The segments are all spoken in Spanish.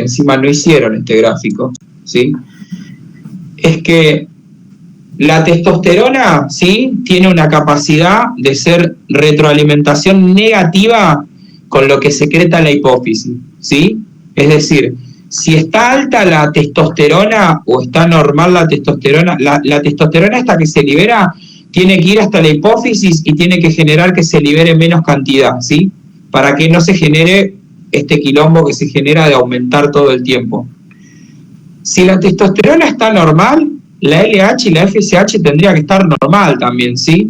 encima no hicieron este gráfico, ¿sí? Es que la testosterona, ¿sí?, tiene una capacidad de ser retroalimentación negativa con lo que secreta la hipófisis, ¿sí? Es decir, si está alta la testosterona o está normal la testosterona, la testosterona esta que se libera tiene que ir hasta la hipófisis y tiene que generar que se libere menos cantidad, ¿sí? Para que no se genere este quilombo que se genera de aumentar todo el tiempo. Si la testosterona está normal, la LH y la FSH tendría que estar normal también, ¿sí?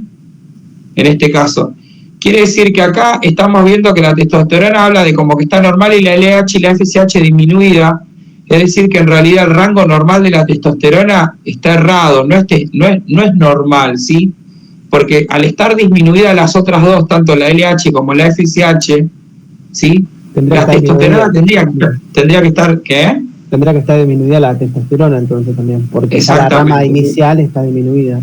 En este caso. Quiere decir que acá estamos viendo que la testosterona habla de como que está normal y la LH y la FSH disminuida. Es decir, que en realidad el rango normal de la testosterona está errado, no es normal, ¿sí? Porque al estar disminuida las otras dos, tanto la LH como la FSH, ¿sí? La testosterona tendría que estar, ¿qué? Tendrá que estar disminuida la testosterona entonces también, porque la rama inicial está disminuida.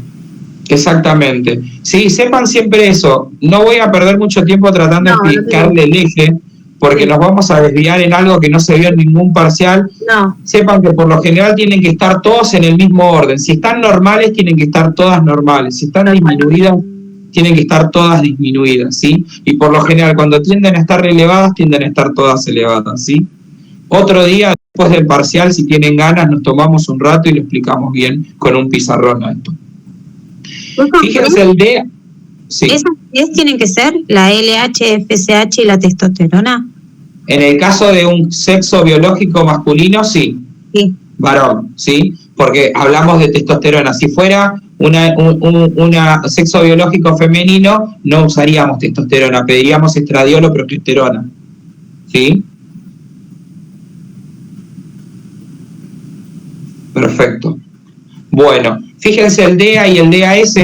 Exactamente. Sí, sepan siempre eso. No voy a perder mucho tiempo tratando de explicarle el eje, porque nos vamos a desviar en algo que no se vio en ningún parcial. No. Sepan que por lo general tienen que estar todos en el mismo orden. Si están normales, tienen que estar todas normales. Si están disminuidas, tienen que estar todas disminuidas, ¿sí? Y por lo general, cuando tienden a estar elevadas, tienden a estar todas elevadas, ¿sí? Otro día, después del parcial, si tienen ganas, nos tomamos un rato y lo explicamos bien con un pizarrón a esto. Fíjense el D. Sí. ¿Esas 10 tienen que ser la LH, FSH y la testosterona? En el caso de un sexo biológico masculino, sí. Sí. Varón, ¿sí? Porque hablamos de testosterona. Si fuera una sexo biológico femenino, no usaríamos testosterona, pediríamos estradiol o progesterona, ¿sí? Perfecto. Bueno, fíjense el DA y el DAS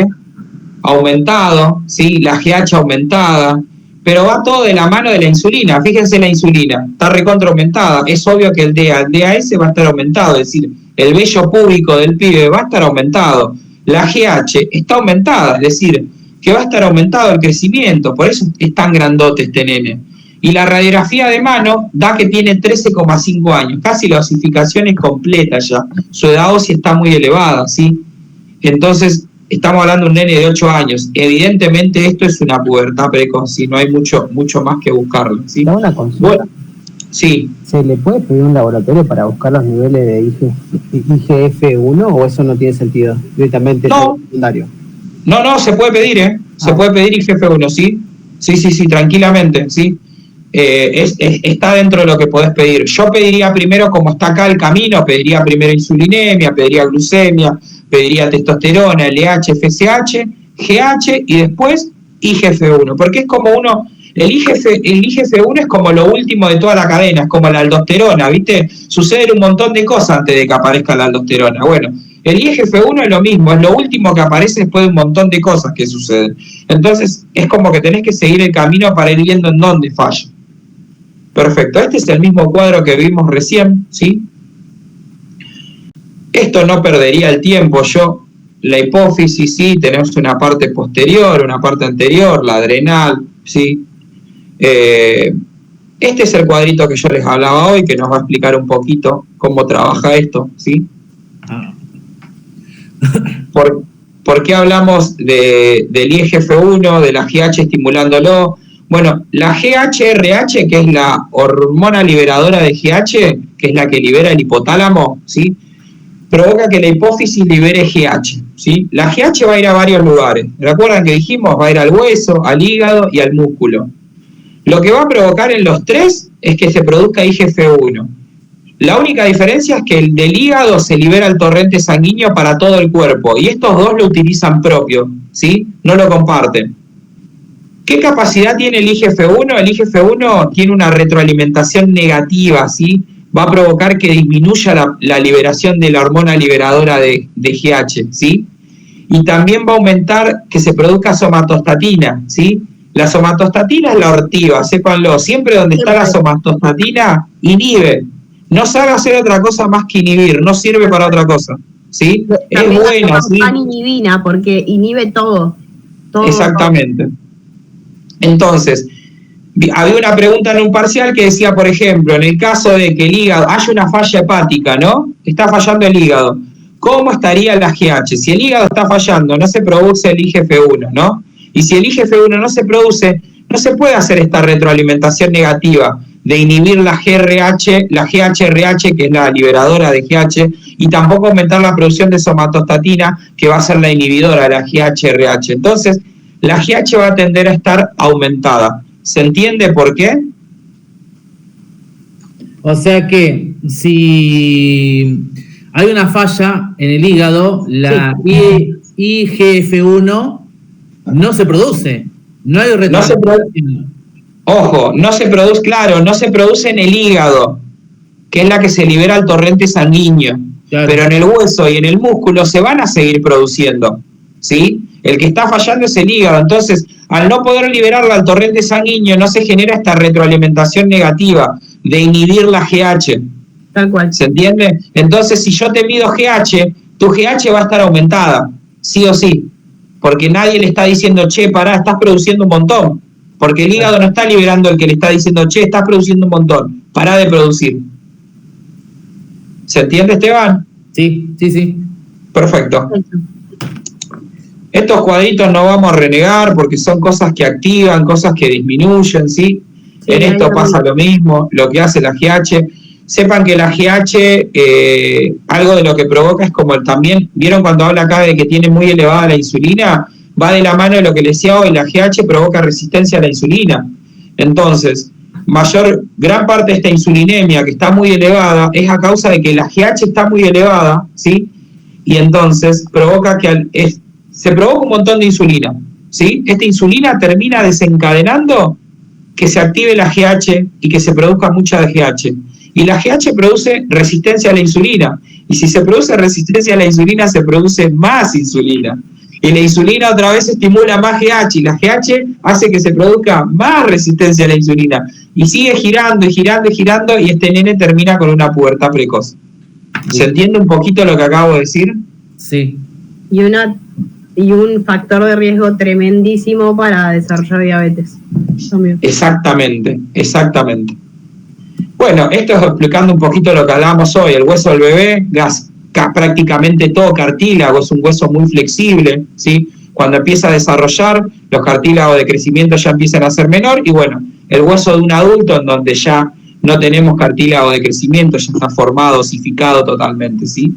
aumentado, ¿sí? La GH aumentada, pero va todo de la mano de la insulina. Fíjense la insulina, está recontra aumentada. Es obvio que el DAS va a estar aumentado, es decir, el vello púbico del pibe va a estar aumentado. La GH está aumentada, es decir, que va a estar aumentado el crecimiento, por eso es tan grandote este nene. Y la radiografía de mano da que tiene 13,5 años, casi la osificación es completa ya. Su edad ósea está muy elevada, ¿sí? Entonces, estamos hablando de un nene de 8 años. Evidentemente esto es una pubertad precoz, ¿sí? No hay mucho más que buscarlo, ¿sí? Una consulta. Bueno, sí. ¿Se le puede pedir un laboratorio para buscar los niveles de IGF-1 o eso no tiene sentido? Directamente no. Secundario. No, se puede pedir, ¿eh? Se puede pedir IGF-1, ¿sí? Sí, tranquilamente, ¿sí? Está dentro de lo que podés pedir. Yo pediría primero, como está acá el camino, pediría primero insulinemia, pediría glucemia, pediría testosterona, LH, FSH, GH y después IGF-1, porque es como el IGF-1 es como lo último de toda la cadena, es como la aldosterona, ¿viste? Suceden un montón de cosas antes de que aparezca la aldosterona. Bueno, el IGF-1 es lo mismo, es lo último que aparece después de un montón de cosas que suceden. Entonces, es como que tenés que seguir el camino para ir viendo en dónde falla. Perfecto, este es el mismo cuadro que vimos recién, ¿sí? Esto no perdería el tiempo, la hipófisis, sí, tenemos una parte posterior, una parte anterior, la adrenal, ¿sí? Este es el cuadrito que yo les hablaba hoy, que nos va a explicar un poquito cómo trabaja esto, ¿sí? ¿Por qué hablamos del IGF-1, de la GH estimulándolo? Bueno, la GHRH, que es la hormona liberadora de GH, que es la que libera el hipotálamo, ¿sí? Provoca que la hipófisis libere GH, ¿sí? La GH va a ir a varios lugares. ¿Recuerdan que dijimos? Va a ir al hueso, al hígado y al músculo. Lo que va a provocar en los tres es que se produzca IGF-1. La única diferencia es que el del hígado se libera el torrente sanguíneo para todo el cuerpo y estos dos lo utilizan propio, ¿sí? No lo comparten. ¿Qué capacidad tiene el IGF-1? El IGF-1 tiene una retroalimentación negativa, ¿sí? Va a provocar que disminuya la liberación de la hormona liberadora de GH, ¿sí? Y también va a aumentar que se produzca somatostatina, ¿sí? La somatostatina es la ortiva, sépanlo. Siempre donde está la somatostatina, inhibe. No sabe hacer otra cosa más que inhibir, no sirve para otra cosa, ¿sí? Es buena, ¿sí? Inhibina, porque inhibe todo. Exactamente. Entonces, había una pregunta en un parcial que decía, por ejemplo, en el caso de que el hígado, haya una falla hepática, ¿no? Está fallando el hígado. ¿Cómo estaría la GH? Si el hígado está fallando, no se produce el IGF-1, ¿no? Y si el IGF-1 no se produce, no se puede hacer esta retroalimentación negativa de inhibir la GRH, la GHRH, que es la liberadora de GH, y tampoco aumentar la producción de somatostatina, que va a ser la inhibidora de la GHRH. Entonces, la GH va a tender a estar aumentada. ¿Se entiende por qué? O sea que si hay una falla en el hígado, la IGF-1 no se produce. No hay retroalimentación. Ojo, no se produce, claro, no se produce en el hígado, que es la que se libera al torrente sanguíneo. Claro. Pero en el hueso y en el músculo se van a seguir produciendo, ¿sí? El que está fallando es el hígado. Entonces, al no poder liberarla al torrente sanguíneo, no se genera esta retroalimentación negativa de inhibir la GH. Tal cual. ¿Se entiende? Entonces, si yo te mido GH, tu GH va a estar aumentada, sí o sí. Porque nadie le está diciendo, che, pará, estás produciendo un montón. Porque el hígado no está liberando el que le está diciendo, che, estás produciendo un montón, pará de producir. ¿Se entiende, Esteban? Sí. Perfecto. Estos cuadritos no vamos a renegar porque son cosas que activan, cosas que disminuyen, ¿sí? En esto pasa lo mismo, lo que hace la GH. Sepan que la GH, algo de lo que provoca es como también, ¿vieron cuando habla acá de que tiene muy elevada la insulina? Va de la mano de lo que les decía hoy, la GH provoca resistencia a la insulina. Entonces, gran parte de esta insulinemia que está muy elevada es a causa de que la GH está muy elevada, ¿sí? Y entonces provoca que se provoca un montón de insulina, ¿sí? Esta insulina termina desencadenando que se active la GH y que se produzca mucha de GH. Y la GH produce resistencia a la insulina. Y si se produce resistencia a la insulina, se produce más insulina. Y la insulina otra vez estimula más GH, y la GH hace que se produzca más resistencia a la insulina. Y sigue girando y girando y girando, y este nene termina con una pubertad precoz. ¿Se entiende un poquito lo que acabo de decir? Sí. Y un factor de riesgo tremendísimo para desarrollar diabetes. Exactamente. Bueno, esto es explicando un poquito lo que hablábamos hoy. El hueso del bebé, prácticamente todo cartílago, es un hueso muy flexible, ¿sí? Cuando empieza a desarrollar, los cartílagos de crecimiento ya empiezan a ser menor, y bueno, el hueso de un adulto, en donde ya no tenemos cartílago de crecimiento, ya está formado, osificado totalmente, ¿sí?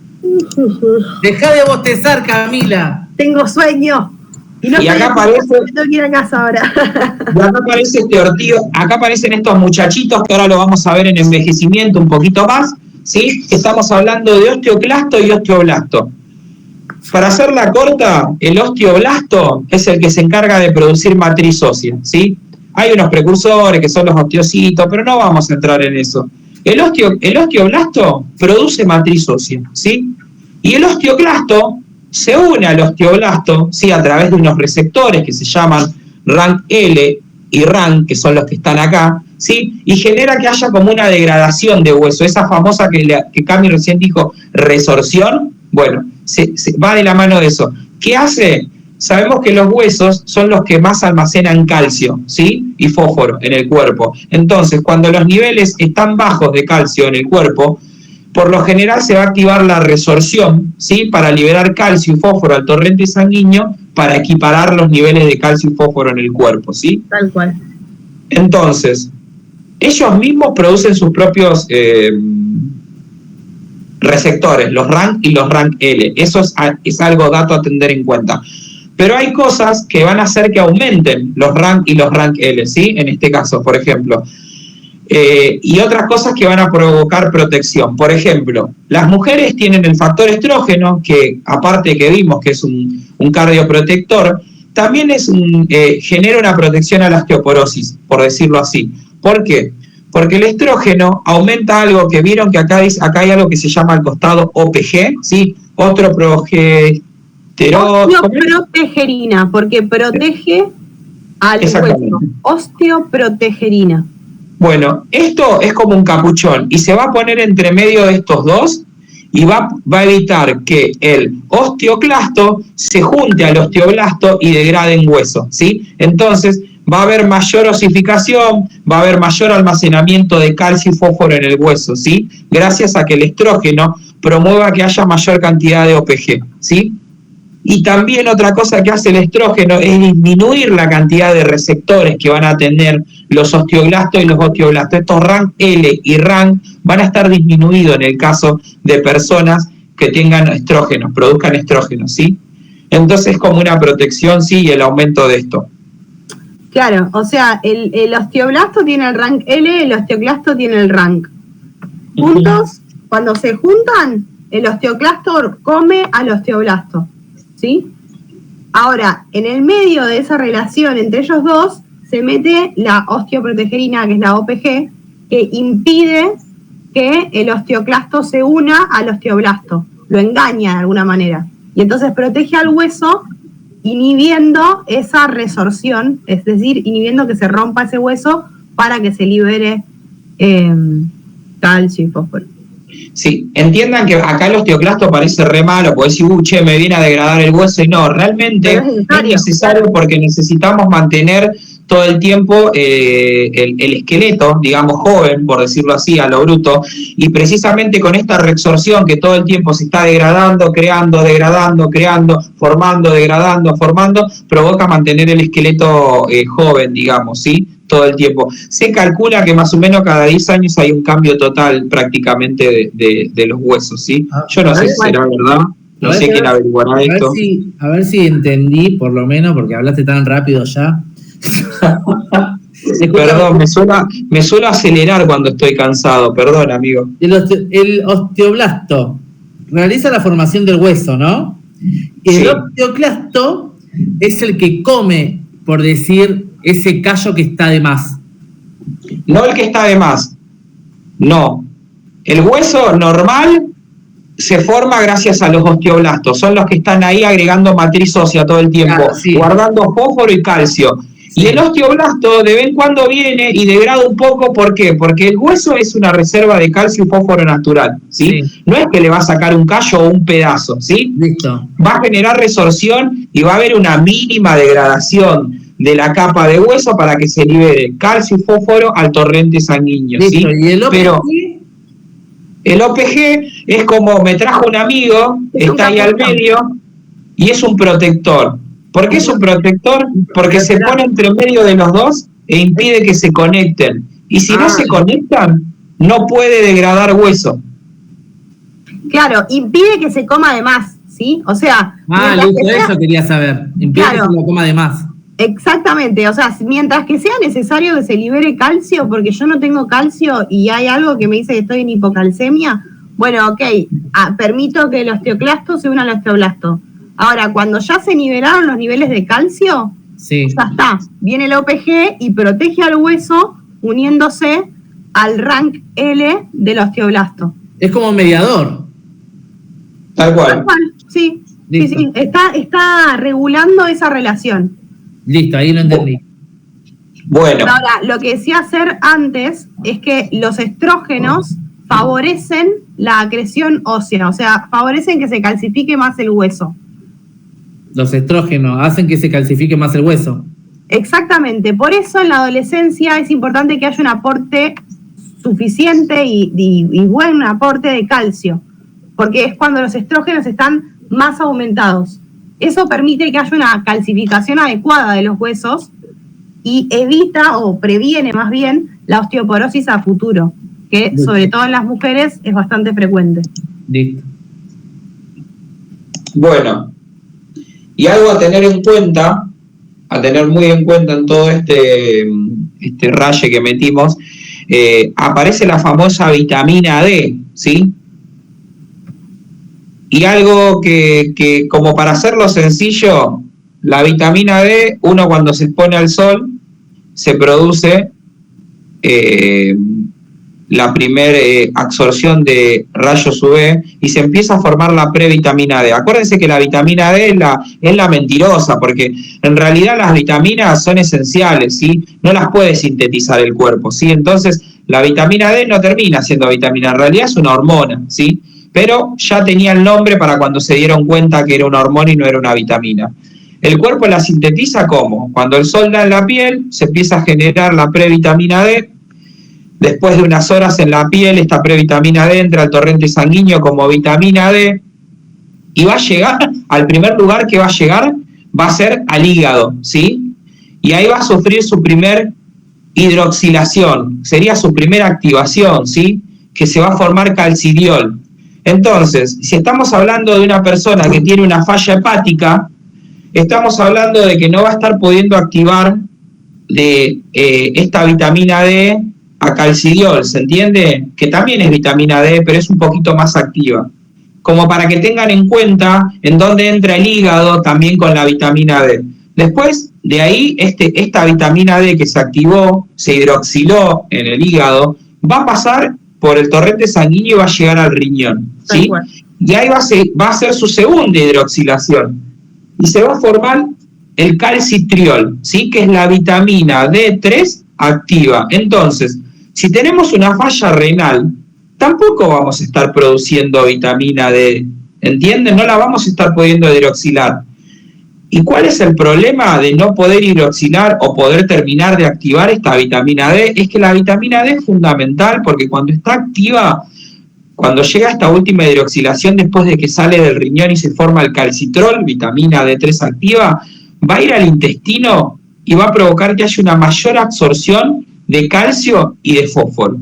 Deja de bostezar, Camila. Tengo sueño. Y acá aparece, tengo que ir a casa ahora. Y acá aparece este ortigo, acá aparecen estos muchachitos que ahora lo vamos a ver en envejecimiento un poquito más, ¿sí? Estamos hablando de osteoclasto y osteoblasto. Para hacerla corta, el osteoblasto es el que se encarga de producir matriz ósea, ¿sí? Hay unos precursores que son los osteocitos, pero no vamos a entrar en eso. El osteoblasto produce matriz ósea, ¿sí? Y el osteoclasto se une al osteoblasto, ¿sí? A través de unos receptores que se llaman RANK-L y RANK, que son los que están acá, ¿sí? Y genera que haya como una degradación de hueso, esa famosa que Cami recién dijo, resorción. Bueno, se va de la mano de eso. ¿Qué hace? Sabemos que los huesos son los que más almacenan calcio, ¿sí? Y fósforo en el cuerpo. Entonces, cuando los niveles están bajos de calcio en el cuerpo, por lo general se va a activar la resorción, ¿sí? Para liberar calcio y fósforo al torrente sanguíneo para equiparar los niveles de calcio y fósforo en el cuerpo, ¿sí? Tal cual. Entonces, ellos mismos producen sus propios receptores, los RANK y los RANK-L. Eso es algo dato a tener en cuenta. Pero hay cosas que van a hacer que aumenten los RANK y los RANK-L, ¿sí? En este caso, por ejemplo. Y otras cosas que van a provocar protección. Por ejemplo, las mujeres tienen el factor estrógeno, que aparte que vimos que es un cardioprotector, también genera una protección a la osteoporosis, por decirlo así. ¿Por qué? Porque el estrógeno aumenta algo que vieron que acá hay algo que se llama al costado OPG, ¿sí? Otro progesterona. Osteoprotegerina, porque protege al hueso. Osteoprotegerina. Bueno, esto es como un capuchón y se va a poner entre medio de estos dos y va a evitar que el osteoclasto se junte al osteoblasto y degrade en hueso, ¿sí? Entonces va a haber mayor osificación, va a haber mayor almacenamiento de calcio y fósforo en el hueso, ¿sí? Gracias a que el estrógeno promueva que haya mayor cantidad de OPG, ¿sí? Y también otra cosa que hace el estrógeno es disminuir la cantidad de receptores que van a tener los osteoblastos y los osteoblastos. Estos RANK L y RANK van a estar disminuidos en el caso de personas que tengan estrógenos, produzcan estrógenos, ¿sí? Entonces es como una protección, sí, y el aumento de esto. Claro, o sea, el osteoblasto tiene el RANK L, el osteoclasto tiene el RANK. Juntos, cuando se juntan, el osteoclasto come al osteoblasto, ¿sí? Ahora, en el medio de esa relación entre ellos dos, se mete la osteoprotegerina, que es la OPG, que impide que el osteoclasto se una al osteoblasto, lo engaña de alguna manera. Y entonces protege al hueso inhibiendo esa resorción, es decir, inhibiendo que se rompa ese hueso para que se libere calcio y fósforo. Sí, entiendan que acá el osteoclasto parece re malo, porque decir, che, me viene a degradar el hueso, y no, realmente es necesario porque necesitamos mantener todo el tiempo el esqueleto, digamos, joven, por decirlo así, a lo bruto, y precisamente con esta reabsorción que todo el tiempo se está degradando, creando, degradando, creando, formando, degradando, formando, provoca mantener el esqueleto joven, digamos, ¿sí? Todo el tiempo. Se calcula que más o menos cada 10 años hay un cambio total prácticamente de los huesos, ¿sí? Yo no sé si será verdad, no sé quién averiguará esto. A ver si entendí, por lo menos, porque hablaste tan rápido ya. Perdón, me suelo acelerar cuando estoy cansado, perdón, amigo. El osteoblasto realiza la formación del hueso, ¿no? Y el osteoclasto es el que come, por decir, ese callo que está de más. No el que está de más, no. El hueso normal se forma gracias a los osteoblastos, son los que están ahí agregando matriz ósea todo el tiempo, claro, sí, guardando fósforo y calcio. Sí. Y el osteoblasto de vez en cuando viene y degrada un poco, ¿por qué? Porque el hueso es una reserva de calcio y fósforo natural, ¿sí? Sí. No es que le va a sacar un callo o un pedazo, ¿sí? Listo. Va a generar resorción y va a haber una mínima degradación de la capa de hueso para que se libere calcio y fósforo al torrente sanguíneo, ¿sí? ¿Y el OPG? Pero el OPG es como me trajo un amigo, está ahí al medio, y es un protector. ¿Por qué es un protector? Porque se pone entre medio de los dos e impide que se conecten. Y si no se conectan, no puede degradar hueso. Claro, impide que se coma de más, ¿sí? O sea... listo, eso quería saber. Impide que se lo coma de más. Exactamente, o sea, mientras que sea necesario que se libere calcio, porque yo no tengo calcio y hay algo que me dice que estoy en hipocalcemia, bueno, ok, permito que el osteoclasto se una al osteoblasto. Ahora, cuando ya se nivelaron los niveles de calcio, sí, ya está, viene el OPG y protege al hueso uniéndose al RANK L del osteoblasto. Es como un mediador. Tal cual. Tal cual, sí, listo. Sí, está regulando esa relación. Listo, ahí lo entendí. Bueno. Ahora, lo que decía hacer antes es que los estrógenos favorecen la acreción ósea, o sea, favorecen que se calcifique más el hueso. Los estrógenos hacen que se calcifique más el hueso. Exactamente, por eso en la adolescencia es importante que haya un aporte suficiente y buen aporte de calcio, porque es cuando los estrógenos están más aumentados. Eso permite que haya una calcificación adecuada de los huesos y evita o previene más bien la osteoporosis a futuro, que listo, sobre todo en las mujeres es bastante frecuente. Listo. Bueno, y algo a tener en cuenta, a tener muy en cuenta en todo este raye que metimos, aparece la famosa vitamina D, ¿sí? Y algo que como para hacerlo sencillo, la vitamina D, uno cuando se expone al sol, se produce la primera absorción de rayos UV y se empieza a formar la previtamina D. Acuérdense que la vitamina D es la mentirosa, porque en realidad las vitaminas son esenciales, ¿sí? No las puede sintetizar el cuerpo, ¿sí? Entonces, la vitamina D no termina siendo vitamina, en realidad es una hormona, ¿sí? Pero ya tenía el nombre para cuando se dieron cuenta que era una hormona y no era una vitamina. El cuerpo la sintetiza ¿cómo? Cuando el sol da en la piel, se empieza a generar la previtamina D. Después de unas horas en la piel, esta previtamina D entra al torrente sanguíneo como vitamina D y va a llegar, al primer lugar que va a llegar, va a ser al hígado, ¿sí? Y ahí va a sufrir su primer hidroxilación, sería su primera activación, ¿sí? Que se va a formar calcidiol. Entonces, si estamos hablando de una persona que tiene una falla hepática, estamos hablando de que no va a estar pudiendo activar de esta vitamina D a calcidiol, ¿se entiende? Que también es vitamina D, pero es un poquito más activa. Como para que tengan en cuenta en dónde entra el hígado también con la vitamina D. Después de ahí, esta vitamina D que se activó, se hidroxiló en el hígado, va a pasar por el torrente sanguíneo y va a llegar al riñón, ¿sí? Y ahí va a ser su segunda hidroxilación. Y se va a formar el calcitriol, ¿sí? Que es la vitamina D3 activa. Entonces, si tenemos una falla renal, tampoco vamos a estar produciendo vitamina D, ¿entienden? No la vamos a estar pudiendo hidroxilar. ¿Y cuál es el problema de no poder hidroxilar o poder terminar de activar esta vitamina D? Es que la vitamina D es fundamental porque cuando está activa, cuando llega a esta última hidroxilación después de que sale del riñón y se forma el calcitrol, vitamina D3 activa, va a ir al intestino y va a provocar que haya una mayor absorción de calcio y de fósforo.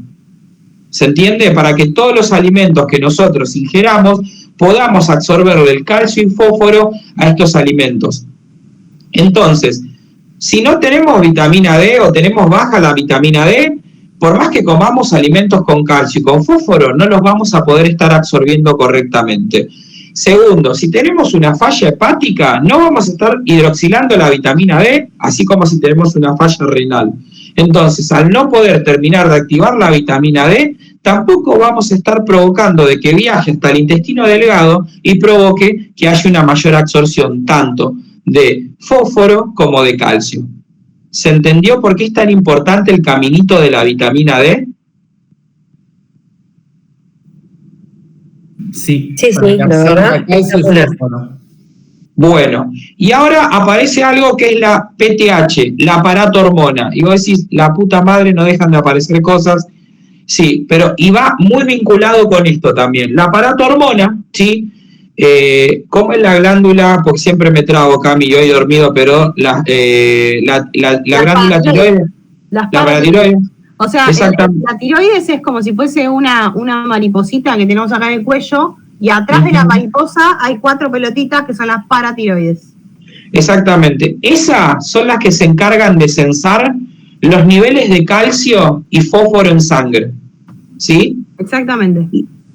¿Se entiende? Para que todos los alimentos que nosotros ingeramos podamos absorber el calcio y fósforo a estos alimentos. Entonces, si no tenemos vitamina D o tenemos baja la vitamina D, por más que comamos alimentos con calcio y con fósforo, no los vamos a poder estar absorbiendo correctamente. Segundo, si tenemos una falla hepática, no vamos a estar hidroxilando la vitamina D, así como si tenemos una falla renal. Entonces, al no poder terminar de activar la vitamina D, tampoco vamos a estar provocando de que viaje hasta el intestino delgado y provoque que haya una mayor absorción tanto de fósforo como de calcio. ¿Se entendió por qué es tan importante el caminito de la vitamina D? Sí, Sí, la verdad. Bueno, y ahora aparece algo que es la PTH, la paratormona. Y vos decís, la puta madre, no dejan de aparecer cosas. Sí, pero y va muy vinculado con esto también. La paratormona, ¿sí? ¿Cómo es la glándula? Porque siempre me trago, Cami, yo he dormido, pero la glándula tiroides. La paratiroides. O sea, la tiroides es como si fuese una mariposita que tenemos acá en el cuello, y atrás de la mariposa hay 4 pelotitas que son las paratiroides. Exactamente. Esas son las que se encargan de censar los niveles de calcio y fósforo en sangre, ¿sí? Exactamente.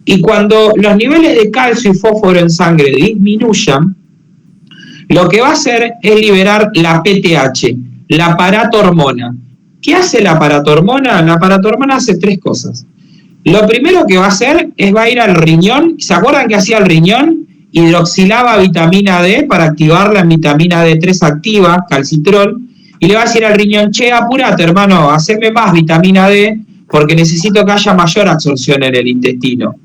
Y cuando los niveles de calcio y fósforo en sangre disminuyan, lo que va a hacer es liberar la PTH, la paratormona. ¿Qué hace la paratormona? La paratormona hace 3 cosas. Lo primero que va a hacer es va a ir al riñón. ¿Se acuerdan que hacía el riñón? Hidroxilaba vitamina D para activarla en vitamina D3 activa, calcitrol, y le va a decir al riñón, che, apurate, hermano, haceme más vitamina D porque necesito que haya mayor absorción en el intestino.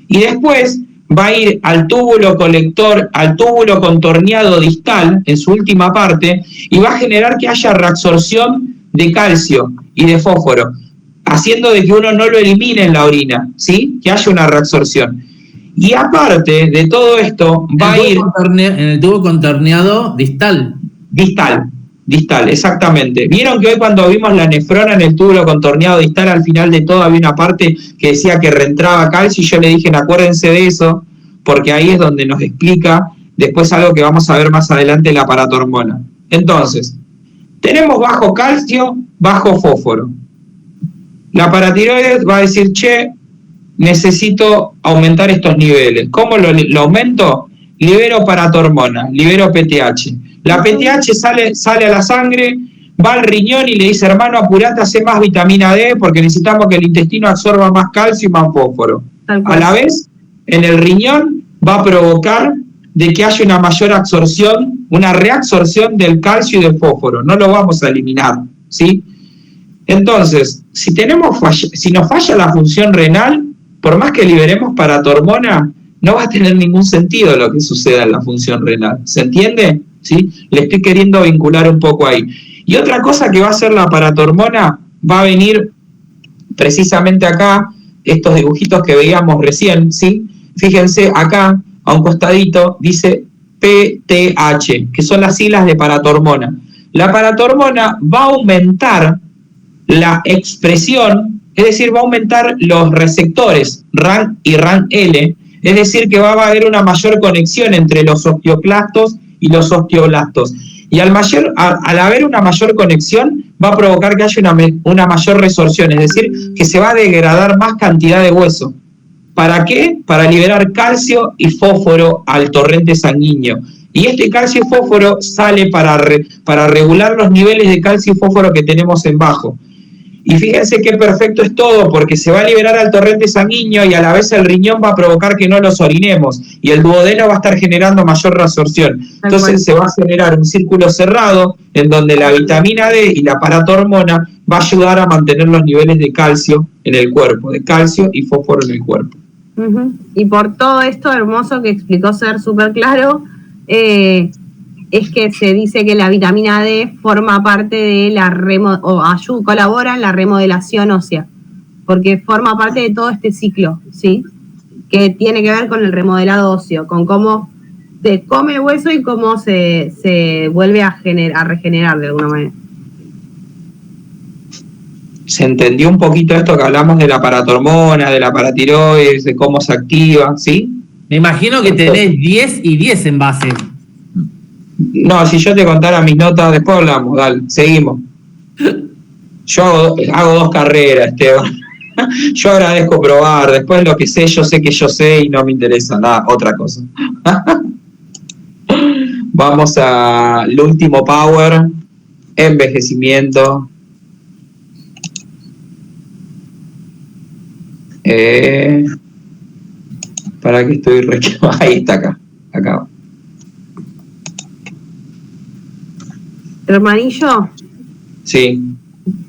Y después va a ir al túbulo colector, al túbulo contorneado distal, en su última parte, y va a generar que haya reabsorción de calcio y de fósforo, haciendo de que uno no lo elimine en la orina, ¿sí? Que haya una reabsorción. Y aparte de todo esto, va a ir... En el tubo contorneado distal. Distal, exactamente. ¿Vieron que hoy cuando vimos la nefrona en el túbulo contorneado distal, al final de todo había una parte que decía que reentraba calcio? Y yo le dije, acuérdense de eso, porque ahí es donde nos explica después algo que vamos a ver más adelante, la paratormona. Entonces, tenemos bajo calcio, bajo fósforo. La paratiroides va a decir, che, necesito aumentar estos niveles. ¿Cómo lo aumento? Libero paratormona, libero PTH. La PTH sale a la sangre, va al riñón y le dice, hermano, apurate, hace más vitamina D porque necesitamos que el intestino absorba más calcio y más fósforo. A la vez, en el riñón va a provocar de que haya una mayor absorción, una reabsorción del calcio y del fósforo. No lo vamos a eliminar, ¿sí? Entonces, si nos falla la función renal, por más que liberemos paratormona, no va a tener ningún sentido lo que suceda en la función renal. ¿Se entiende? ¿sí? Le estoy queriendo vincular un poco ahí. Y otra cosa que va a hacer la paratormona, va a venir precisamente acá, estos dibujitos que veíamos recién, ¿sí? Fíjense acá, a un costadito, dice PTH, que son las siglas de paratormona. La paratormona va a aumentar la expresión, es decir, va a aumentar los receptores RANK y RANK-L, es decir, que va a haber una mayor conexión entre los osteoclastos y los osteoblastos. Y al haber una mayor conexión, va a provocar que haya una mayor resorción, es decir, que se va a degradar más cantidad de hueso. ¿Para qué? Para liberar calcio y fósforo al torrente sanguíneo. Y este calcio y fósforo sale para regular los niveles de calcio y fósforo que tenemos en bajo. Y fíjense qué perfecto es todo, porque se va a liberar al torrente sanguíneo y a la vez el riñón va a provocar que no los orinemos. Y el duodeno va a estar generando mayor resorción. Entonces se va a generar un círculo cerrado en donde la vitamina D y la paratormona va a ayudar a mantener los niveles de calcio en el cuerpo, de calcio y fósforo en el cuerpo. Y por todo esto hermoso que explicó Ser súper claro, es que se dice que la vitamina D forma parte de la colabora en la remodelación ósea, porque forma parte de todo este ciclo, ¿sí? Que tiene que ver con el remodelado óseo, con cómo se come el hueso y cómo se vuelve a regenerar de alguna manera. ¿Se entendió un poquito esto que hablamos de la paratormona, de la paratiroides, de cómo se activa, sí? Me imagino que tenés 10 y 10 en base. No, si yo te contara mis notas, después hablamos, dale, seguimos. Yo hago 2 carreras, Esteban. Yo agradezco probar, después lo que sé, yo sé que yo sé y no me interesa nada, otra cosa. Vamos al último power, envejecimiento. Para que estoy ahí está, acá. Hermanillo. Sí.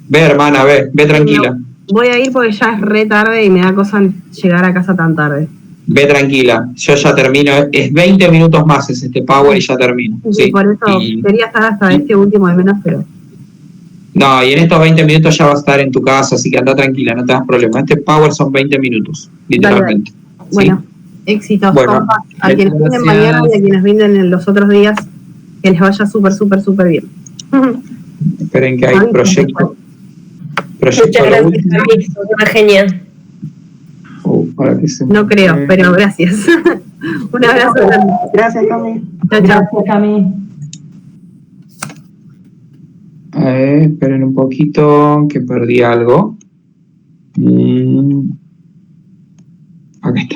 Ve, hermana, ve tranquila. No, voy a ir porque ya es re tarde y me da cosa llegar a casa tan tarde. Ve tranquila, yo ya termino, es 20 minutos más es este power y ya termino. Sí, por eso quería estar hasta este último de menos, pero... No, y en estos 20 minutos ya vas a estar en tu casa, así que anda tranquila, no te das problema. Este power son 20 minutos, literalmente. Dale. Bueno, ¿sí? Éxitos, bueno, compa. A quienes vienen mañana y a quienes vienen en los otros días, que les vaya súper, súper, súper bien. Esperen que hay proyecto. Muchas gracias, Cami, sos una genia. No creo, pero gracias. Un abrazo grande. Gracias, Cami. Chao, chao. Gracias, Cami. Esperen un poquito, que perdí algo. Acá está.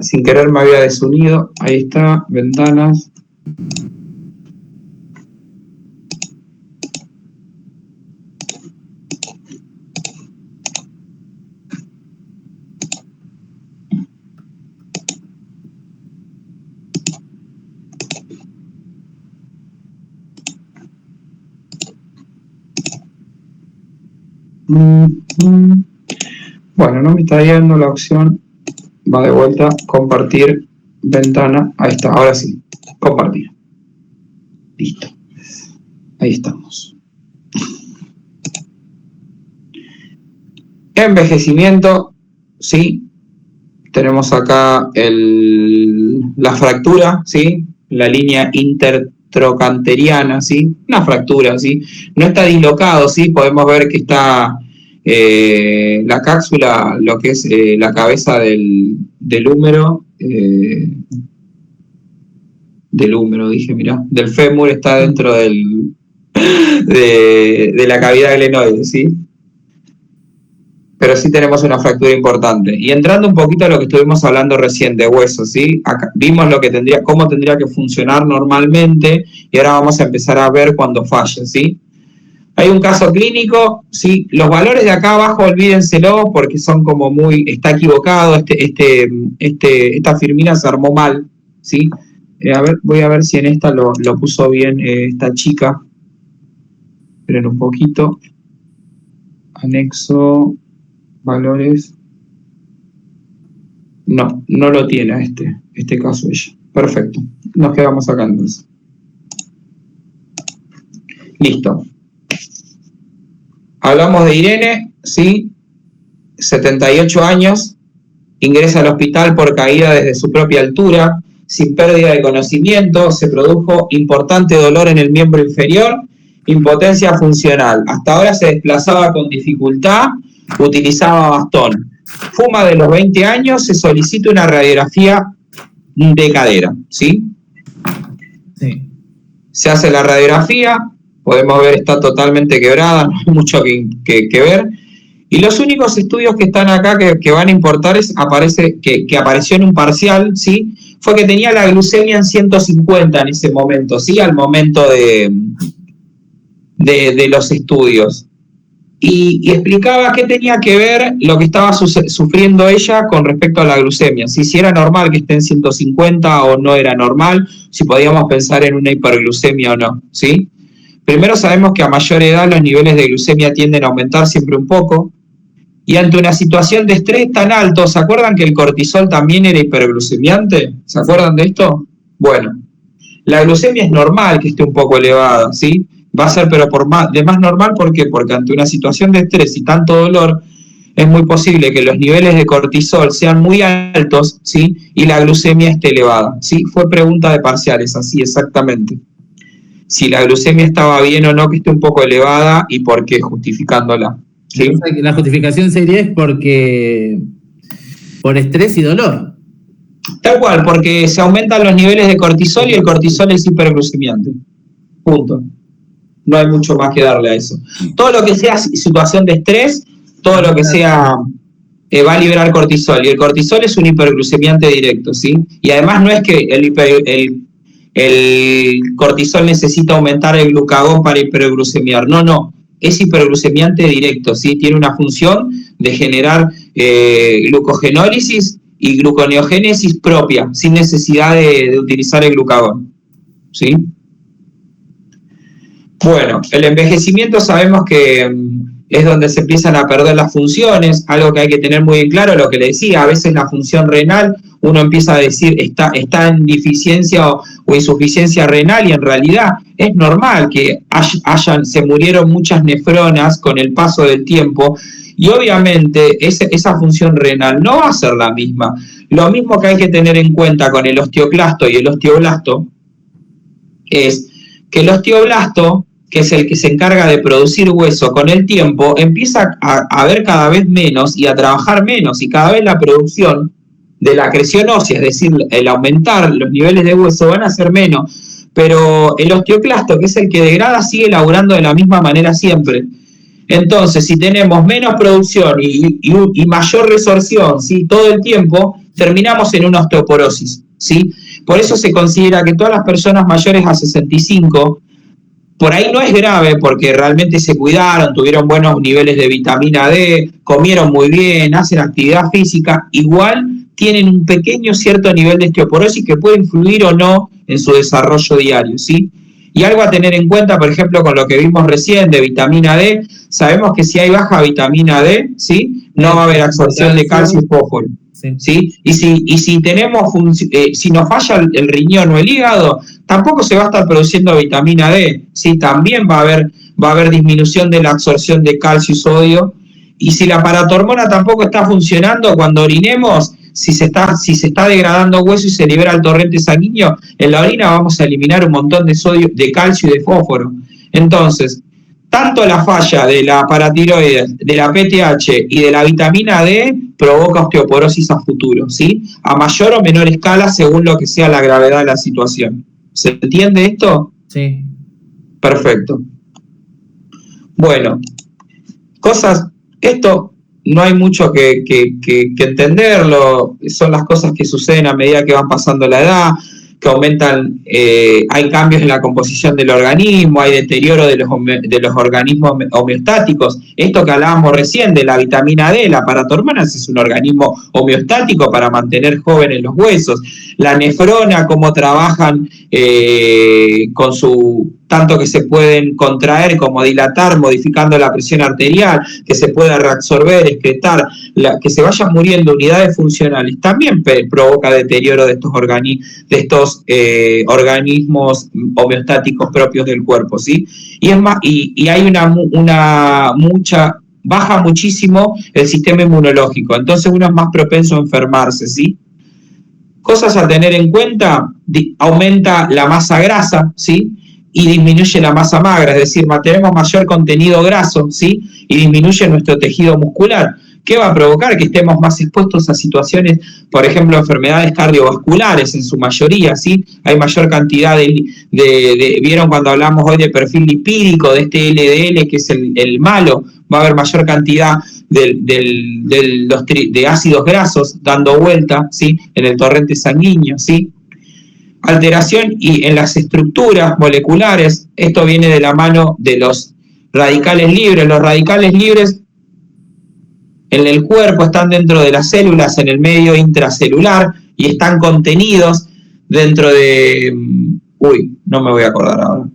Sin querer me había desunido. Ahí está, ventanas. Bueno, no me está dando la opción. Va de vuelta, compartir ventana. Ahí está, ahora sí, compartir. Listo. Ahí estamos. Envejecimiento, sí. Tenemos acá la fractura, sí. La línea intertrocanteriana, sí. Una fractura, sí. No está dislocado, sí. Podemos ver que está... la cápsula, lo que es la cabeza del húmero, del fémur está dentro de la cavidad glenoide, ¿sí? Pero sí tenemos una fractura importante. Y entrando un poquito a lo que estuvimos hablando recién de huesos, ¿sí? Acá vimos cómo tendría que funcionar normalmente y ahora vamos a empezar a ver cuando falle, ¿sí? Hay un caso clínico, ¿sí? Los valores de acá abajo olvídenselo porque son como muy, está equivocado, esta firmina se armó mal, ¿sí? Voy a ver si en esta lo puso bien esta chica. Esperen un poquito. Anexo, valores. No lo tiene este caso ella. Perfecto. Nos quedamos acá entonces. Listo. Hablamos de Irene, ¿sí? 78 años, ingresa al hospital por caída desde su propia altura, sin pérdida de conocimiento, se produjo importante dolor en el miembro inferior, impotencia funcional. Hasta ahora se desplazaba con dificultad, utilizaba bastón. Fuma de los 20 años, se solicita una radiografía de cadera, ¿sí? Sí. Se hace la radiografía, podemos ver, está totalmente quebrada, no hay mucho que ver. Y los únicos estudios que están acá que van a importar que apareció en un parcial, ¿sí? Fue que tenía la glucemia en 150 en ese momento, ¿sí? Al momento de los estudios. Y explicaba qué tenía que ver lo que estaba sufriendo ella con respecto a la glucemia, ¿sí? Si era normal que esté en 150 o no era normal, si podíamos pensar en una hiperglucemia o no, ¿sí? Primero sabemos que a mayor edad los niveles de glucemia tienden a aumentar siempre un poco, y ante una situación de estrés tan alto, ¿se acuerdan que el cortisol también era hiperglucemiante? ¿Se acuerdan de esto? Bueno, la glucemia es normal que esté un poco elevada, ¿sí? Va a ser pero de más normal, ¿por qué? Porque ante una situación de estrés y tanto dolor, es muy posible que los niveles de cortisol sean muy altos, ¿sí? Y la glucemia esté elevada, ¿sí? Fue pregunta de parciales, así exactamente. Si la glucemia estaba bien o no que esté un poco elevada y por qué, justificándola. ¿Sí? La justificación sería es porque por estrés y dolor. Tal cual, porque se aumentan los niveles de cortisol y el cortisol es hiperglucemiante. Punto. No hay mucho más que darle a eso. Todo lo que sea situación de estrés, todo lo que sea va a liberar cortisol. Y el cortisol es un hiperglucemiante directo, ¿sí? Y además no es que el cortisol necesita aumentar el glucagón para hiperglucemiar. No. Es hiperglucemiante directo, ¿sí? Tiene una función de generar glucogenólisis y gluconeogénesis propia, sin necesidad de utilizar el glucagón, ¿sí? Bueno, el envejecimiento sabemos que es donde se empiezan a perder las funciones, algo que hay que tener muy en claro, lo que le decía, a veces la función renal, uno empieza a decir está en deficiencia o insuficiencia renal, y en realidad es normal que se murieron muchas nefronas con el paso del tiempo, y obviamente esa función renal no va a ser la misma. Lo mismo que hay que tener en cuenta con el osteoclasto y el osteoblasto es que el osteoblasto, que es el que se encarga de producir hueso, con el tiempo empieza a ver cada vez menos y a trabajar menos, y cada vez la producción de la acreción ósea, es decir, el aumentar los niveles de hueso, van a ser menos, pero el osteoclasto, que es el que degrada, sigue laburando de la misma manera siempre. Entonces, si tenemos menos producción y mayor resorción, ¿sí? Todo el tiempo, terminamos en una osteoporosis, ¿sí? Por eso se considera que todas las personas mayores a 65, por ahí no es grave porque realmente se cuidaron, tuvieron buenos niveles de vitamina D, comieron muy bien, hacen actividad física, igual tienen un pequeño cierto nivel de osteoporosis que puede influir o no en su desarrollo diario, ¿sí? Y algo a tener en cuenta, por ejemplo, con lo que vimos recién de vitamina D, sabemos que si hay baja vitamina D, ¿sí? No va a haber absorción de calcio y fósforo, ¿sí? Y si nos falla el riñón o el hígado, tampoco se va a estar produciendo vitamina D, ¿sí? También va a haber disminución de la absorción de calcio y sodio. Y si la paratormona tampoco está funcionando, cuando orinemos, si se está degradando hueso y se libera el torrente sanguíneo, en la orina vamos a eliminar un montón de sodio, de calcio y de fósforo. Entonces, tanto la falla de la paratiroides, de la PTH y de la vitamina D provoca osteoporosis a futuro, ¿sí? A mayor o menor escala según lo que sea la gravedad de la situación. ¿Se entiende esto? Sí. Perfecto. Bueno, esto no hay mucho que entenderlo, son las cosas que suceden a medida que van pasando la edad. que aumentan, hay cambios en la composición del organismo, hay deterioro de los organismos homeostáticos. Esto que hablábamos recién de la vitamina D, la paratormonas, es un organismo homeostático para mantener jóvenes los huesos. La nefrona, cómo trabajan con su, tanto que se pueden contraer como dilatar, modificando la presión arterial, que se pueda reabsorber, excretar, que se vayan muriendo unidades funcionales, también provoca deterioro de estos organismos homeostáticos propios del cuerpo, ¿sí? Y es más, y hay baja muchísimo el sistema inmunológico, entonces uno es más propenso a enfermarse, ¿sí? Cosas a tener en cuenta: aumenta la masa grasa, ¿sí? Y disminuye la masa magra, es decir, mantenemos mayor contenido graso, ¿sí? Y disminuye nuestro tejido muscular. ¿Qué va a provocar? Que estemos más expuestos a situaciones, por ejemplo, enfermedades cardiovasculares en su mayoría, ¿sí? Hay mayor cantidad ¿vieron cuando hablamos hoy de perfil lipídico, de este LDL, que es el malo? Va a haber mayor cantidad de ácidos grasos dando vuelta, ¿sí? En el torrente sanguíneo, ¿sí? Alteración y en las estructuras moleculares, esto viene de la mano de los radicales libres. Los radicales libres en el cuerpo están dentro de las células, en el medio intracelular, y están contenidos dentro de... no me voy a acordar ahora.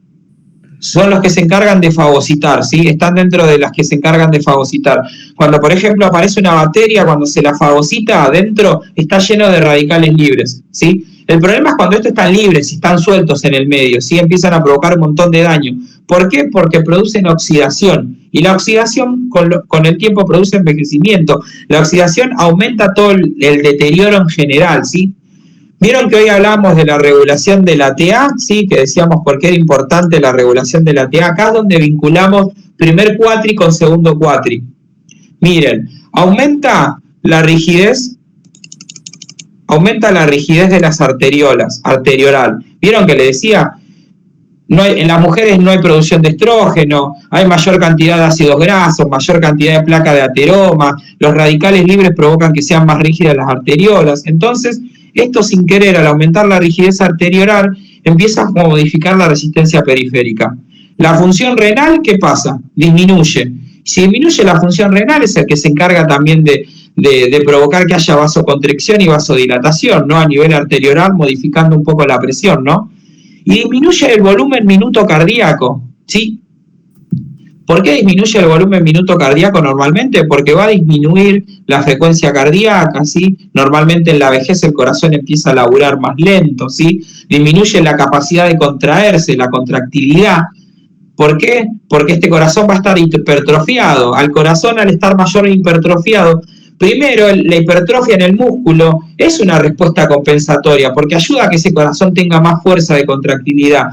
Son los que se encargan de fagocitar, ¿sí? Están dentro de las que se encargan de fagocitar. Cuando, por ejemplo, aparece una bacteria, cuando se la fagocita adentro, está lleno de radicales libres, ¿sí? El problema es cuando estos están libres y están sueltos en el medio, ¿sí? Empiezan a provocar un montón de daño. ¿Por qué? Porque producen oxidación. Y la oxidación con el tiempo produce envejecimiento. La oxidación aumenta todo el deterioro en general, ¿sí? Vieron que hoy hablamos de la regulación de la TA, ¿sí? Que decíamos por qué era importante la regulación de la TA. Acá es donde vinculamos primer cuatri con segundo cuatri. Miren, aumenta la rigidez de las arterioral. ¿Vieron que le decía? En las mujeres no hay producción de estrógeno, hay mayor cantidad de ácidos grasos, mayor cantidad de placa de ateroma, los radicales libres provocan que sean más rígidas las arteriolas. Entonces, esto sin querer, al aumentar la rigidez arteriolar, empieza a modificar la resistencia periférica. La función renal, ¿qué pasa? Disminuye. Si disminuye la función renal, es el que se encarga también de provocar que haya vasoconstricción y vasodilatación, ¿no? A nivel arterioral, modificando un poco la presión, ¿no? Y disminuye el volumen minuto cardíaco, ¿sí? ¿Por qué disminuye el volumen minuto cardíaco normalmente? Porque va a disminuir la frecuencia cardíaca, ¿sí? Normalmente en la vejez el corazón empieza a laburar más lento, ¿sí? Disminuye la capacidad de contraerse, la contractilidad. ¿Por qué? Porque este corazón va a estar hipertrofiado. Al corazón, al estar mayor e hipertrofiado, primero, la hipertrofia en el músculo es una respuesta compensatoria porque ayuda a que ese corazón tenga más fuerza de contractilidad.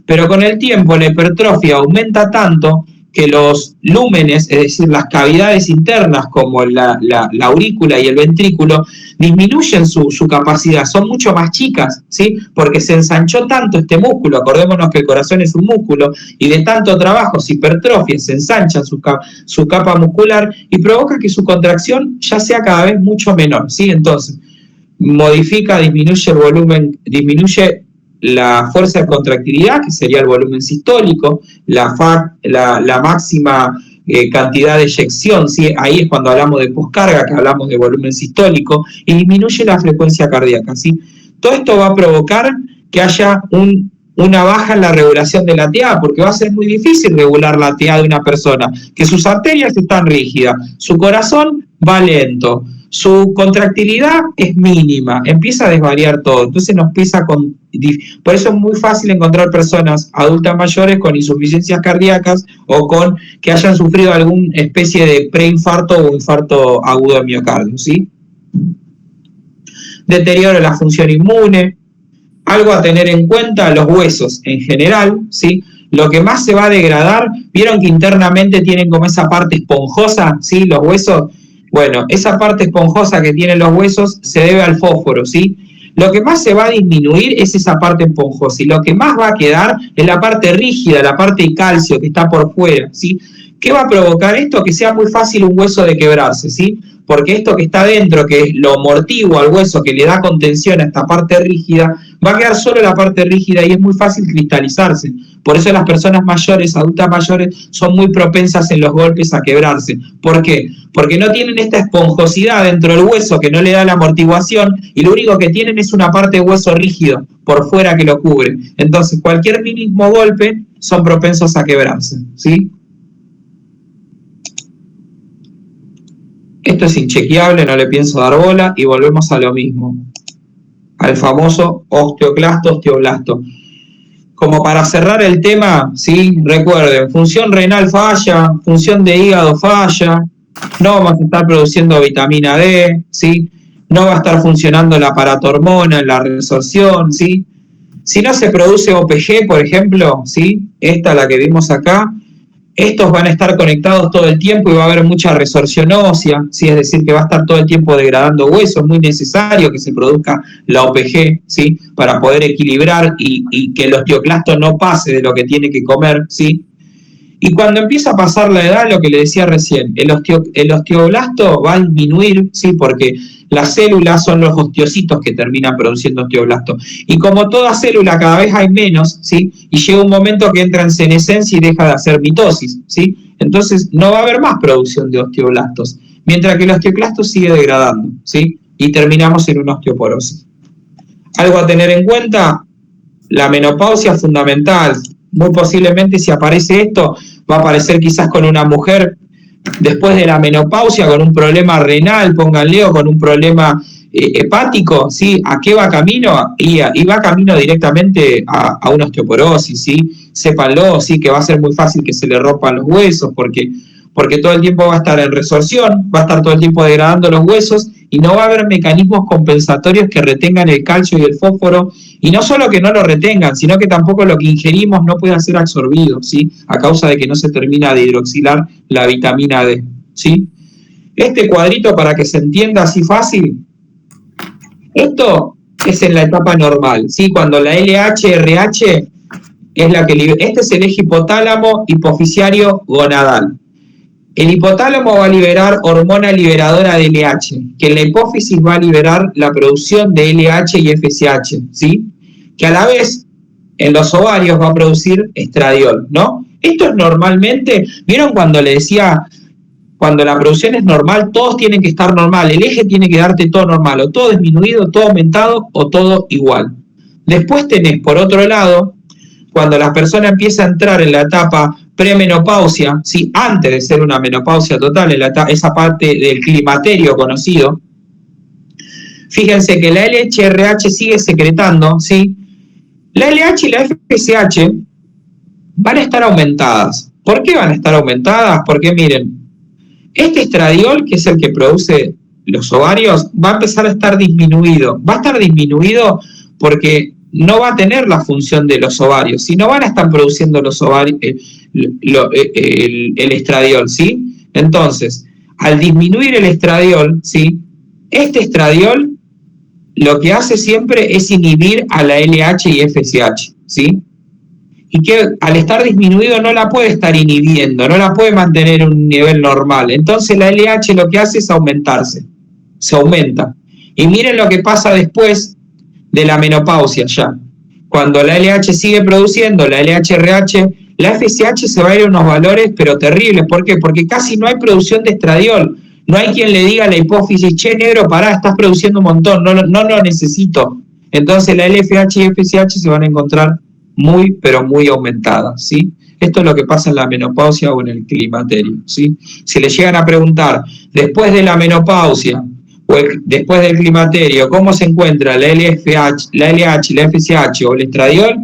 Pero con el tiempo la hipertrofia aumenta tanto que los lúmenes, es decir, las cavidades internas como la aurícula y el ventrículo, disminuyen su capacidad, son mucho más chicas, ¿sí? Porque se ensanchó tanto este músculo. Acordémonos que el corazón es un músculo y de tanto trabajo se hipertrofia, se ensancha su capa muscular y provoca que su contracción ya sea cada vez mucho menor, ¿sí? Entonces, disminuye el volumen, disminuye la fuerza de contractilidad, que sería el volumen sistólico, la máxima cantidad de eyección, ¿sí? Ahí es cuando hablamos de poscarga, que hablamos de volumen sistólico, y disminuye la frecuencia cardíaca, ¿sí? Todo esto va a provocar que haya una baja en la regulación de la TA, porque va a ser muy difícil regular la TA de una persona, que sus arterias están rígidas, su corazón va lento, su contractilidad es mínima, empieza a desvariar todo, entonces nos empieza por eso es muy fácil encontrar personas adultas mayores con insuficiencias cardíacas o con que hayan sufrido alguna especie de preinfarto o infarto agudo de miocardio, ¿sí? Deterioro de la función inmune. Algo a tener en cuenta, los huesos en general, ¿sí? Lo que más se va a degradar, vieron que internamente tienen como esa parte esponjosa, ¿sí? Los huesos, bueno, esa parte esponjosa que tienen los huesos se debe al fósforo, ¿sí? Lo que más se va a disminuir es esa parte esponjosa y lo que más va a quedar es la parte rígida, la parte de calcio que está por fuera, ¿sí? ¿Qué va a provocar esto? Que sea muy fácil un hueso de quebrarse, ¿sí? Porque esto que está dentro, que es lo amortigua al hueso, que le da contención a esta parte rígida, Va a quedar solo la parte rígida y es muy fácil cristalizarse. Por eso las personas mayores, adultas mayores, son muy propensas en los golpes a quebrarse. ¿Por qué? Porque no tienen esta esponjosidad dentro del hueso que no le da la amortiguación y lo único que tienen es una parte de hueso rígido por fuera que lo cubre. Entonces, cualquier mínimo golpe son propensos a quebrarse, ¿sí? Esto es inchequeable, no le pienso dar bola y volvemos a lo mismo. Al famoso osteoclasto, osteoblasto. Como para cerrar el tema, ¿sí? Recuerden, función renal falla, función de hígado falla, no vamos a estar produciendo vitamina D, ¿sí? No va a estar funcionando la paratormona en la resorción, ¿sí? Si no se produce OPG, por ejemplo, ¿sí? Esta, la que vimos acá, estos van a estar conectados todo el tiempo y va a haber mucha resorción ósea, ¿sí? Es decir, que va a estar todo el tiempo degradando hueso. Es muy necesario que se produzca la OPG, ¿sí? Para poder equilibrar y que el osteoclasto no pase de lo que tiene que comer, ¿sí? Y cuando empieza a pasar la edad, lo que le decía recién, el osteoblasto va a disminuir, ¿sí? Porque las células son los osteocitos que terminan produciendo osteoblasto. Y como toda célula cada vez hay menos, ¿sí? Y llega un momento que entra en senescencia y deja de hacer mitosis, ¿sí? Entonces no va a haber más producción de osteoblastos, mientras que el osteoclasto sigue degradando, ¿sí? Y terminamos en una osteoporosis. Algo a tener en cuenta, la menopausia es fundamental. Muy posiblemente si aparece esto, va a aparecer quizás con una mujer después de la menopausia con un problema renal, pónganle, o con un problema hepático, ¿sí? ¿A qué va camino? Y va camino directamente a una osteoporosis, ¿sí? Sépanlo, ¿sí? Que va a ser muy fácil que se le rompan los huesos, porque todo el tiempo va a estar en resorción, va a estar todo el tiempo degradando los huesos y no va a haber mecanismos compensatorios que retengan el calcio y el fósforo, y no solo que no lo retengan, sino que tampoco lo que ingerimos no pueda ser absorbido, ¿sí? A causa de que no se termina de hidroxilar la vitamina D, ¿sí? Este cuadrito, para que se entienda así fácil, esto es en la etapa normal, ¿sí? Cuando la LH-RH es la que este es el eje hipotálamo hipoficiario gonadal. El hipotálamo va a liberar hormona liberadora de LH, que en la hipófisis va a liberar la producción de LH y FSH, ¿sí? Que a la vez en los ovarios va a producir estradiol, ¿no? Esto es normalmente, ¿vieron cuando le decía, cuando la producción es normal, todos tienen que estar normal, el eje tiene que darte todo normal, o todo disminuido, todo aumentado, o todo igual. Después tenés, por otro lado, cuando la persona empieza a entrar en la etapa premenopausia, ¿sí? Antes de ser una menopausia total, en esa parte del climaterio conocido, fíjense que la LH-RH sigue secretando, ¿sí? La LH y la FSH van a estar aumentadas. ¿Por qué van a estar aumentadas? Porque miren, este estradiol, que es el que produce los ovarios, va a empezar a estar disminuido. Va a estar disminuido porque no va a tener la función de los ovarios, sino van a estar produciendo los ovarios, el estradiol, ¿sí? Entonces, al disminuir el estradiol, ¿sí? Este estradiol lo que hace siempre es inhibir a la LH y FSH, ¿sí? Y que al estar disminuido no la puede estar inhibiendo, no la puede mantener en un nivel normal. Entonces la LH lo que hace es aumentarse, se aumenta. Y miren lo que pasa después de la menopausia ya. Cuando la LH sigue produciendo, la LH-RH, la FSH se va a ir a unos valores pero terribles. ¿Por qué? Porque casi no hay producción de estradiol. No hay quien le diga a la hipófisis, che, negro, pará, estás produciendo un montón, no lo necesito. Entonces la LFH y FSH se van a encontrar muy, pero muy aumentadas, ¿sí? Esto es lo que pasa en la menopausia o en el climaterio, ¿sí? Si le llegan a preguntar, después de la menopausia o después del climaterio, ¿cómo se encuentra la LFH, la LH, la FSH o el estradiol?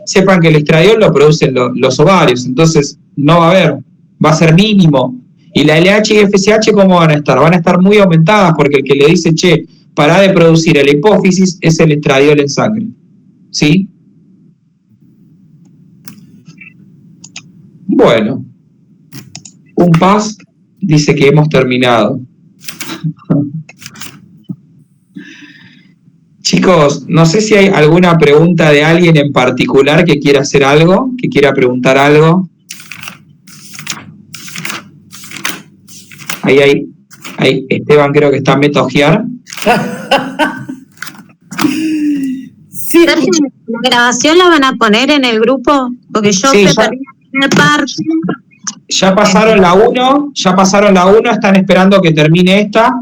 Sepan que el estradiol lo producen los ovarios, entonces no va a haber, va a ser mínimo. Y la LH y FSH, ¿cómo van a estar? Van a estar muy aumentadas porque el que le dice, che, pará de producir la hipófisis, es el estradiol en sangre, ¿sí? Bueno, un paz dice que hemos terminado. Chicos, no sé si hay alguna pregunta de alguien en particular que quiera hacer algo, que quiera preguntar algo. Ahí, Esteban creo que está a metojear. Sí, Sergio, ¿la grabación la van a poner en el grupo? Porque yo Sí, perdí la primera parte. Ya pasaron la 1, están esperando que termine esta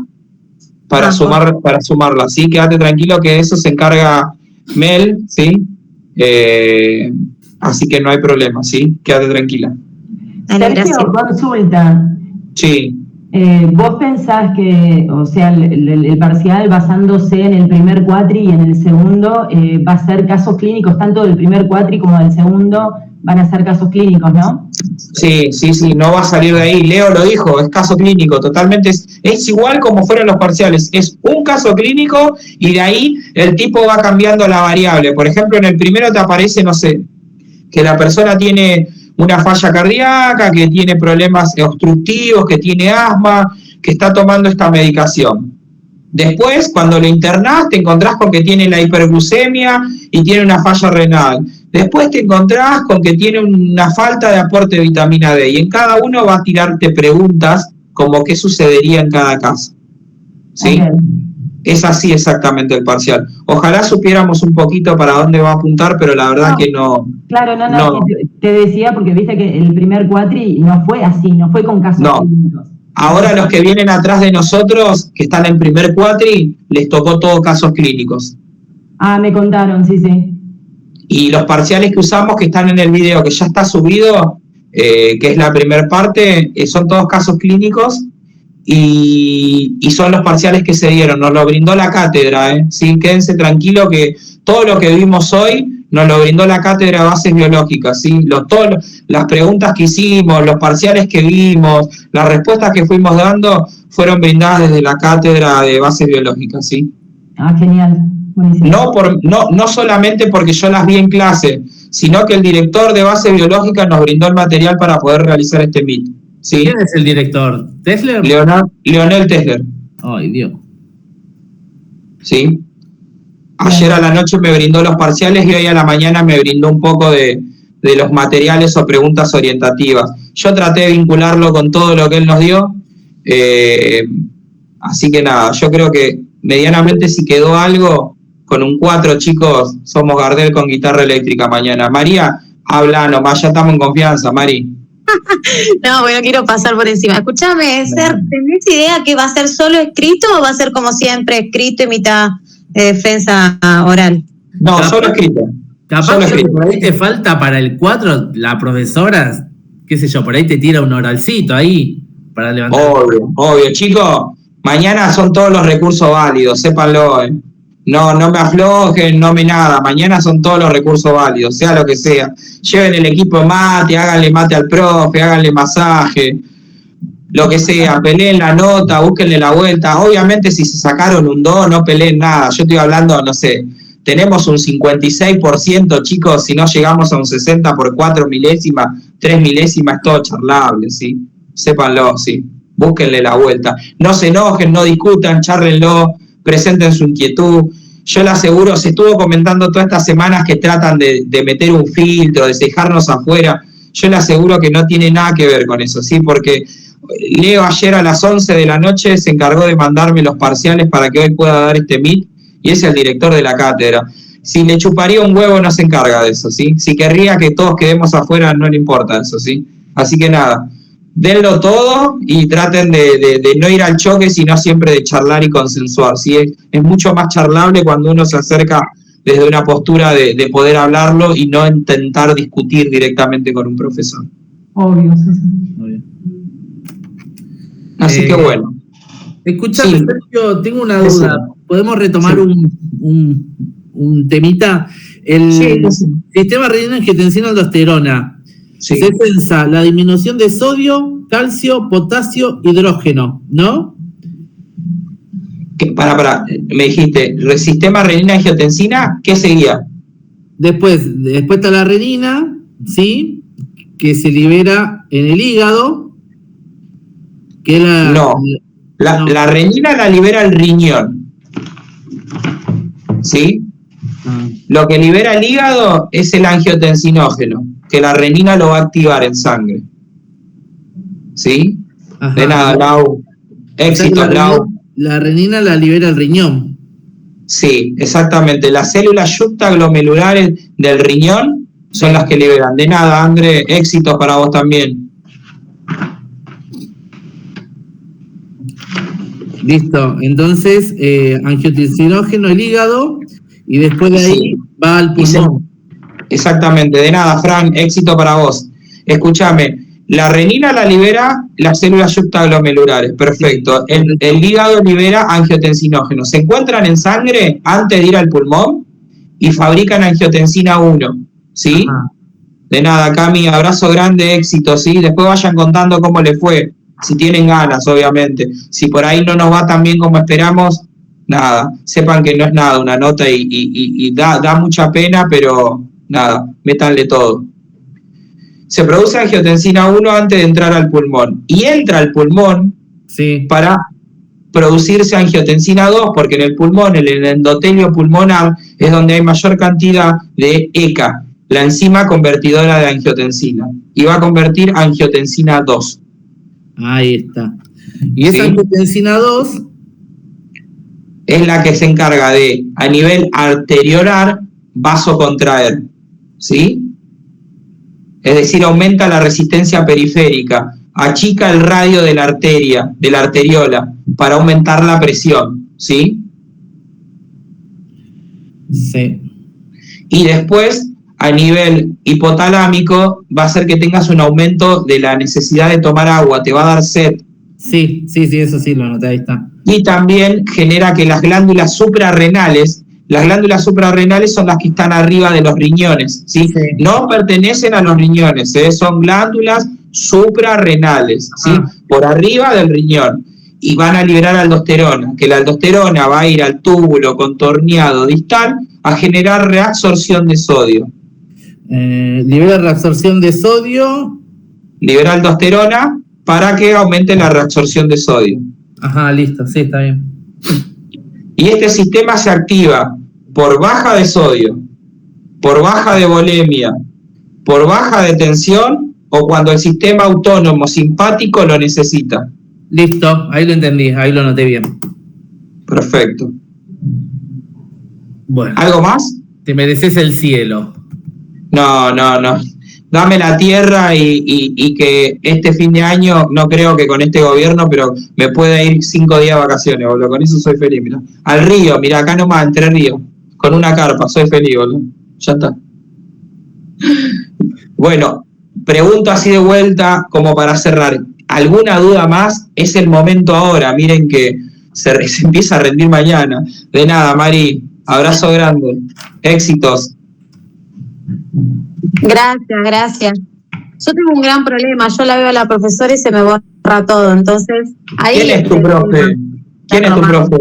para sumarla, ¿sí? Quédate tranquilo que de eso se encarga Mel, ¿sí? Así que no hay problema, ¿sí? Quédate tranquila. Dale, Sergio, gracias. consulta. Sí. ¿Vos pensás que, o sea, el parcial basándose en el primer cuatri y en el segundo va a ser casos clínicos, tanto del primer cuatri como del segundo van a ser casos clínicos, ¿no? Sí, no va a salir de ahí. Leo lo dijo, es caso clínico, totalmente es igual como fueron los parciales. Es un caso clínico y de ahí el tipo va cambiando la variable. Por ejemplo, en el primero te aparece, no sé, que la persona tiene una falla cardíaca, que tiene problemas obstructivos, que tiene asma, que está tomando esta medicación. Después, cuando lo internás, te encontrás con que tiene la hiperglucemia y tiene una falla renal. Después te encontrás con que tiene una falta de aporte de vitamina D. Y en cada uno va a tirarte preguntas como qué sucedería en cada caso. ¿Sí? Okay. Es así exactamente el parcial. Ojalá supiéramos un poquito para dónde va a apuntar, pero la verdad que no. Claro, no. Te decía porque viste que el primer cuatri no fue así, no fue con casos clínicos. Ahora los que vienen atrás de nosotros, que están en primer cuatri, les tocó todo casos clínicos. Ah, me contaron, sí. Y los parciales que usamos, que están en el video que ya está subido, que es la primera parte, son todos casos clínicos y son los parciales que se dieron. Nos lo brindó la cátedra, ¿sí? Quédense tranquilos que todo lo que vimos hoy nos lo brindó la cátedra de bases biológicas, ¿sí? Todas las preguntas que hicimos, los parciales que vimos, las respuestas que fuimos dando fueron brindadas desde la cátedra de bases biológicas, ¿sí? Ah, genial. Buenísimo. No solamente porque yo las vi en clase, sino que el director de base biológica nos brindó el material para poder realizar este MIT. ¿Sí? ¿Quién es el director? ¿Tesler? Leonel Tesler. Ay, Dios. ¿Sí? Ayer a la noche me brindó los parciales y hoy a la mañana me brindó un poco de los materiales o preguntas orientativas. Yo traté de vincularlo con todo lo que él nos dio, así que nada, yo creo que medianamente si quedó algo, con un 4 chicos, somos Gardel con guitarra eléctrica mañana. María, habla nomás, ya estamos en confianza, Mari. No, bueno, quiero pasar por encima. Escúchame, ¿tenés idea que va a ser solo escrito o va a ser como siempre, escrito y mitad defensa oral? No, solo escrito. Capaz que por ahí te falta para el 4, la profesora, qué sé yo, por ahí te tira un oralcito ahí para levantar. Obvio, chicos, mañana son todos los recursos válidos, sépanlo, No me aflojen, no me nada. Mañana son todos los recursos válidos, sea lo que sea. Lleven el equipo de mate, háganle mate al profe, háganle masaje, lo que sea. Peleen la nota, búsquenle la vuelta. Obviamente, si se sacaron un 2, no peleen nada. Yo estoy hablando, no sé, tenemos un 56%, chicos. Si no llegamos a un 60 por 4 milésimas, 3 milésimas, es todo charlable, ¿sí? Sépanlo, ¿sí? Búsquenle la vuelta. No se enojen, no discutan, chárrenlo. Presenten su inquietud. Yo le aseguro, se estuvo comentando todas estas semanas que tratan de meter un filtro, de dejarnos afuera. Yo le aseguro que no tiene nada que ver con eso, ¿sí? Porque Leo ayer a las 11 de la noche se encargó de mandarme los parciales para que hoy pueda dar este MIT, y es el director de la cátedra. Si le chuparía un huevo, no se encarga de eso, ¿sí? Si querría que todos quedemos afuera, no le importa eso, ¿sí? Así que nada, denlo todo y traten de no ir al choque, sino siempre de charlar y consensuar, ¿sí? Es mucho más charlable cuando uno se acerca desde una postura de poder hablarlo y no intentar discutir directamente con un profesor. Obvio, sí. Así que bueno. Escuchame, sí. Sergio, tengo una duda. ¿Podemos retomar un temita? El sistema renina-angiotensina-aldosterona. Sí. Se piensa la disminución de sodio, calcio, potasio, hidrógeno, ¿no? Me dijiste, el sistema renina-angiotensina, ¿qué seguía? Después está la renina, ¿sí? Que se libera en el hígado. Que la renina la libera el riñón, ¿sí? Lo que libera el hígado es el angiotensinógeno, que la renina lo va a activar en sangre. ¿Sí? Ajá. De nada, Lau. Éxitos, Lau. La renina la libera el riñón. Sí, exactamente. Las células yuxtaglomerulares del riñón son las que liberan. De nada, André, éxitos para vos también. Listo, entonces angiotensinógeno el hígado y después de ahí Sí. va al pulmón. Exactamente, de nada, Fran, éxito para vos. Escúchame, la renina la libera las células yuxtaglomerulares, perfecto. El hígado libera angiotensinógeno. Se encuentran en sangre antes de ir al pulmón y fabrican angiotensina 1, ¿sí? Ajá. De nada, Cami, abrazo grande, éxito, ¿sí? Después vayan contando cómo les fue, si tienen ganas, obviamente. Si por ahí no nos va tan bien como esperamos, nada, sepan que no es nada, una nota y da mucha pena, pero nada, métanle todo. Se produce angiotensina 1 antes de entrar al pulmón, y entra al pulmón Sí. para producirse angiotensina 2, porque en el pulmón, en el endotelio pulmonar, es donde hay mayor cantidad de ECA, la enzima convertidora de angiotensina, y va a convertir angiotensina 2. Ahí está. Y esa Sí. angiotensina 2, Es la que se encarga de, a nivel arteriolar, vasocontraer, ¿sí? Es decir, aumenta la resistencia periférica, achica el radio de la arteria, de la arteriola, para aumentar la presión, ¿sí? sí. Y después, a nivel hipotalámico, va a hacer que tengas un aumento de la necesidad de tomar agua, te va a dar sed. Sí, eso sí lo noté, ahí está. Y también genera que las glándulas suprarrenales son las que están arriba de los riñones, ¿sí? Sí. No pertenecen a los riñones, son glándulas suprarrenales, ¿sí? Por arriba del riñón. Y van a liberar aldosterona, que la aldosterona va a ir al túbulo contorneado distal a generar reabsorción de sodio. Libera reabsorción de sodio. Libera aldosterona para que aumente la reabsorción de sodio. Ajá, listo, sí, está bien. Y este sistema se activa por baja de sodio, por baja de volemia, por baja de tensión o cuando el sistema autónomo simpático lo necesita. Listo, ahí lo entendí, ahí lo noté bien. Perfecto. Bueno, ¿Algo más? te mereces el cielo. No. Dame la tierra y que este fin de año, no creo que con este gobierno, pero me pueda ir 5 días de vacaciones, boludo. Con eso soy feliz, mirá. Al río, mirá, acá nomás, Entre Ríos. Con una carpa, soy feliz, boludo. Ya está. Bueno, pregunto así de vuelta, como para cerrar. ¿Alguna duda más? Es el momento ahora. Miren que se empieza a rendir mañana. De nada, Mari. Abrazo grande. Éxitos. Gracias. Yo tengo un gran problema, yo la veo a la profesora y se me borra todo, entonces ahí... ¿Quién es tu profe? ¿Quién es tu profe?